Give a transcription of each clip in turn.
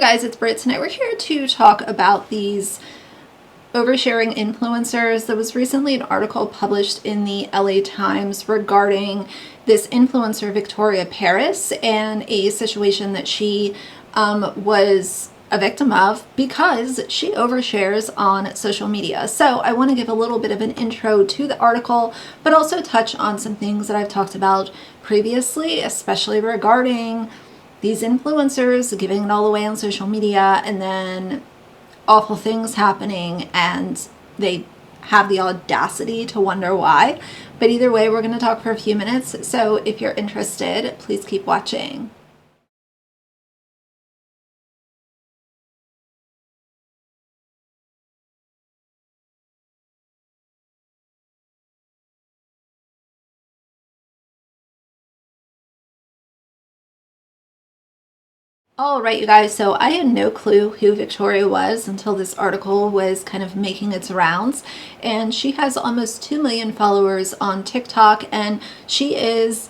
guys, it's Britt. Tonight we're here to talk about these oversharing influencers. There was recently an article published in the LA Times regarding this influencer Victoria Paris and a situation that she was a victim of because she overshares on social media. So I want to give a little bit of an intro to the article, but also touch on some things that I've talked about previously, especially regarding these influencers giving it all away on social media and then awful things happening and they have the audacity to wonder why. But either way, we're going to talk for a few minutes. So if you're interested, please keep watching. All right, you guys, so I had no clue who Victoria was until this article was kind of making its rounds, and she has almost 2 million followers on TikTok, and she is,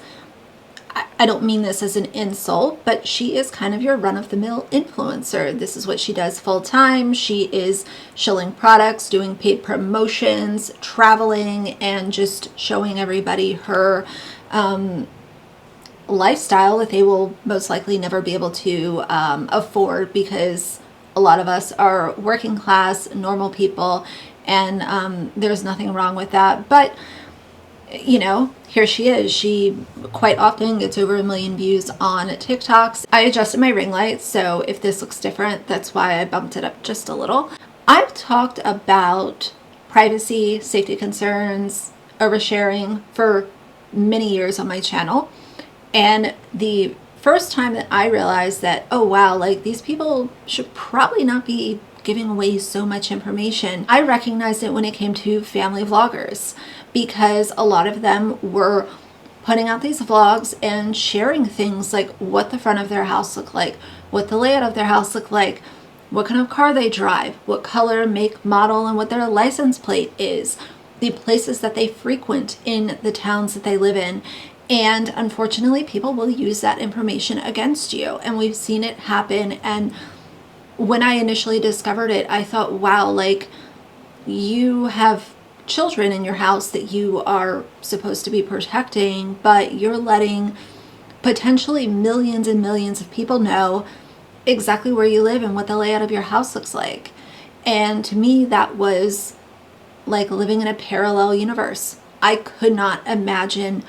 I don't mean this as an insult, but she is kind of your run-of-the-mill influencer. This is what she does full-time. She is shilling products, doing paid promotions, traveling, and just showing everybody her lifestyle that they will most likely never be able to afford, because a lot of us are working class, normal people, and there's nothing wrong with that. But, you know, here she is. She quite often gets over 1 million views on TikToks. I adjusted my ring light, so if this looks different, that's why I bumped it up just a little. I've talked about privacy, safety concerns, oversharing for many years on my channel. And the first time that I realized that, oh wow, like these people should probably not be giving away so much information, I recognized it when it came to family vloggers, because a lot of them were putting out these vlogs and sharing things like what the front of their house looked like, what the layout of their house looked like, what kind of car they drive, what color, make, model, and what their license plate is, the places that they frequent in the towns that they live in. And unfortunately, people will use that information against you. And we've seen it happen. And when I initially discovered it, I thought, wow, like you have children in your house that you are supposed to be protecting, but you're letting potentially millions and millions of people know exactly where you live and what the layout of your house looks like. And to me, that was like living in a parallel universe. I could not imagine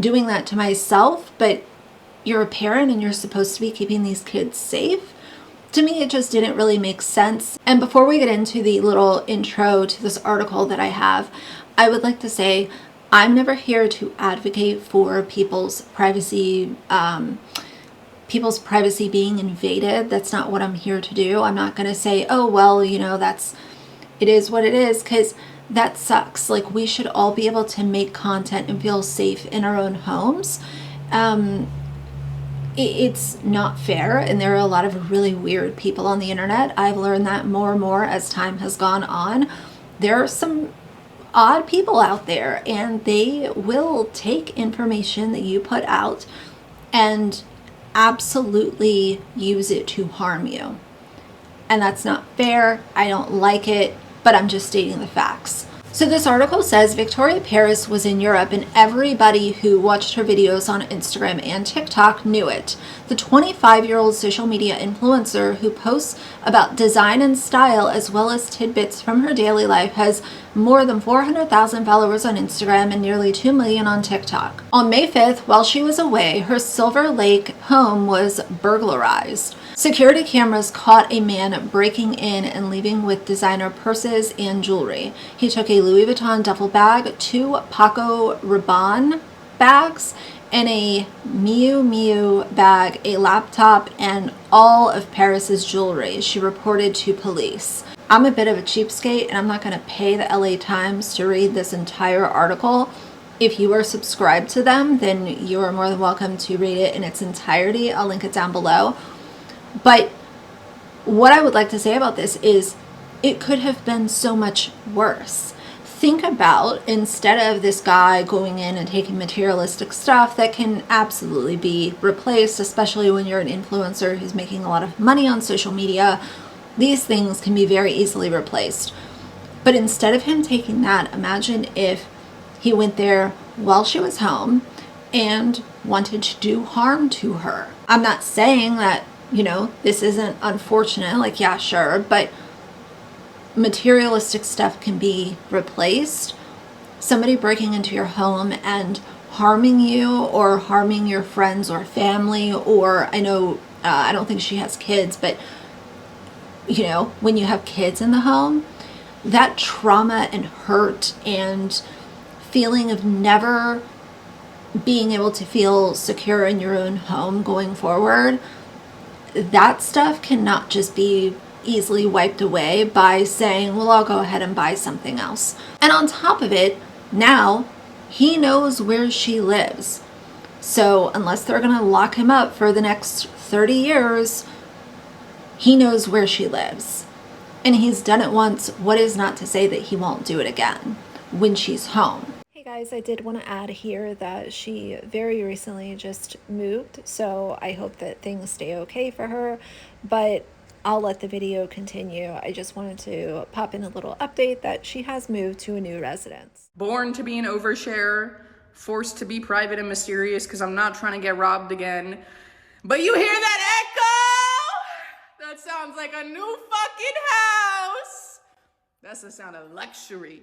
doing that to myself, but you're a parent and you're supposed to be keeping these kids safe. To me, it just didn't really make sense. And before we get into the little intro to this article that I have, I would like to say I'm never here to advocate for people's privacy being invaded. That's not what I'm here to do. I'm not going to say, oh, well, you know, it is what it is, because that sucks. Like, we should all be able to make content and feel safe in our own homes. It's not fair, and there are a lot of really weird people on the internet. I've learned that more and more as time has gone on. There are some odd people out there, and they will take information that you put out and absolutely use it to harm you. And that's not fair. I don't like it, but I'm just stating the facts. So this article says Victoria Paris was in Europe and everybody who watched her videos on Instagram and TikTok knew it. The 25-year-old social media influencer who posts about design and style as well as tidbits from her daily life has more than 400,000 followers on Instagram and nearly 2 million on TikTok. On May 5th, while she was away, her Silver Lake home was burglarized. Security cameras caught a man breaking in and leaving with designer purses and jewelry. He took a Louis Vuitton duffel bag, 2 Paco Rabanne bags, and a Miu Miu bag, a laptop, and all of Paris's jewelry, she reported to police. I'm a bit of a cheapskate, and I'm not going to pay the LA Times to read this entire article. If you are subscribed to them, then you are more than welcome to read it in its entirety. I'll link it down below. But what I would like to say about this is it could have been so much worse. think about, instead of this guy going in and taking materialistic stuff that can absolutely be replaced, especially when you're an influencer who's making a lot of money on social media, these things can be very easily replaced. But instead of him taking that, imagine if he went there while she was home and wanted to do harm to her. I'm not saying that, this isn't unfortunate, like, yeah, sure, but materialistic stuff can be replaced. Somebody breaking into your home and harming you or harming your friends or family, or I know, I don't think she has kids, but when you have kids in the home, that trauma and hurt and feeling of never being able to feel secure in your own home going forward, that stuff cannot just be easily wiped away by saying, well, I'll go ahead and buy something else. And on top of it, now he knows where she lives. So unless they're going to lock him up for the next 30 years, he knows where she lives. And he's done it once. What is not to say that he won't do it again when she's home? Hey guys, I did want to add here that she very recently just moved, so I hope that things stay okay for her, but I'll let the video continue. I just wanted to pop in a little update that she has moved to a new residence. Born to be an overshare, forced to be private and mysterious because I'm not trying to get robbed again. But you hear that echo? That sounds like a new fucking house. That's the sound of luxury.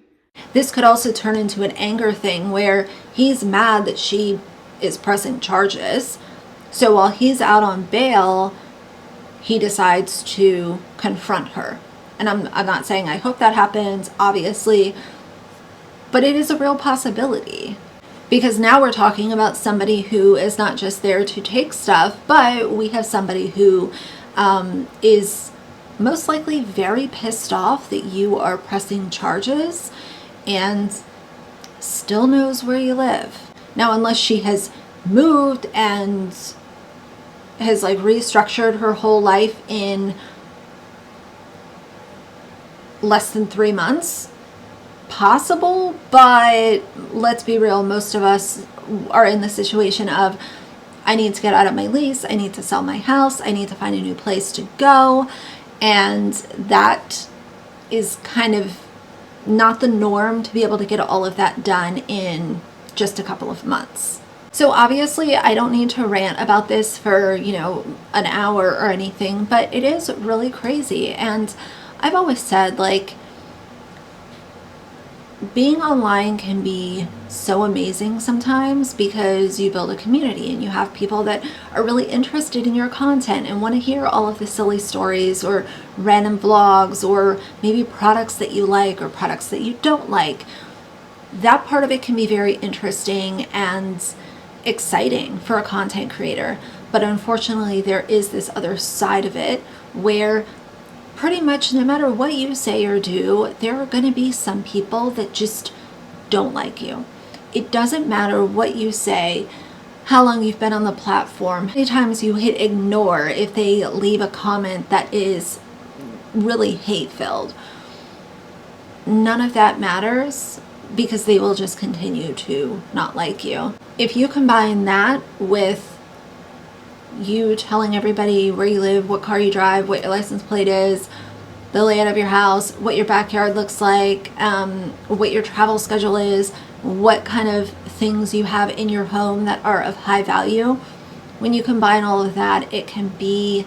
This could also turn into an anger thing where he's mad that she is pressing charges. So while he's out on bail, he decides to confront her. And I'm not saying I hope that happens, obviously, but it is a real possibility. Because now we're talking about somebody who is not just there to take stuff, but we have somebody who is most likely very pissed off that you are pressing charges and still knows where you live. Now, unless she has moved and has restructured her whole life in less than 3 months, possible, but let's be real, most of us are in the situation of, I need to get out of my lease, I need to sell my house, I need to find a new place to go, and that is kind of not the norm to be able to get all of that done in just a couple of months. So obviously I don't need to rant about this for, an hour or anything, but it is really crazy. And I've always said, being online can be so amazing sometimes because you build a community and you have people that are really interested in your content and want to hear all of the silly stories or random vlogs or maybe products that you like or products that you don't like. That part of it can be very interesting and exciting for a content creator. But unfortunately, there is this other side of it where pretty much no matter what you say or do, there are going to be some people that just don't like you. It doesn't matter what you say, how long you've been on the platform, how many times you hit ignore if they leave a comment that is really hate-filled. None of that matters because they will just continue to not like you. If you combine that with you telling everybody where you live, what car you drive, what your license plate is, the layout of your house, what your backyard looks like, what your travel schedule is, what kind of things you have in your home that are of high value. When you combine all of that, it can be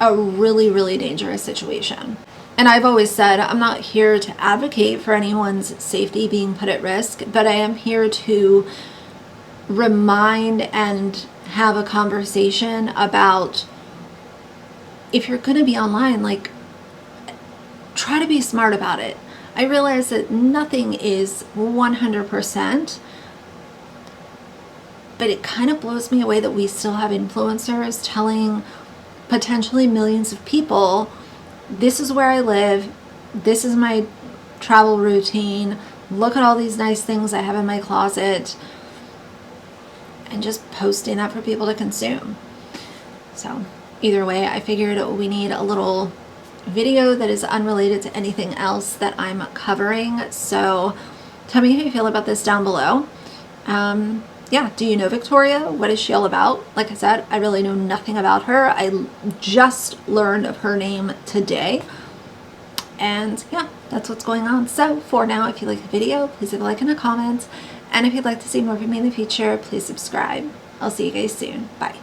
a really, really dangerous situation. And I've always said, I'm not here to advocate for anyone's safety being put at risk, but I am here to remind and have a conversation about, if you're going to be online, try to be smart about it. I realize that nothing is 100%, but it kind of blows me away that we still have influencers telling potentially millions of people, this is where I live, this is my travel routine, look at all these nice things I have in my closet, and just posting that for people to consume. So either way, I figured we need a little video that is unrelated to anything else that I'm covering. So tell me how you feel about this down below. Yeah, do you know Victoria? What is she all about? Like I said, I really know nothing about her. I just learned of her name today. And yeah, that's what's going on. So for now, if you like the video, please leave a like and a comment. And if you'd like to see more from me in the future, please subscribe. I'll see you guys soon. Bye.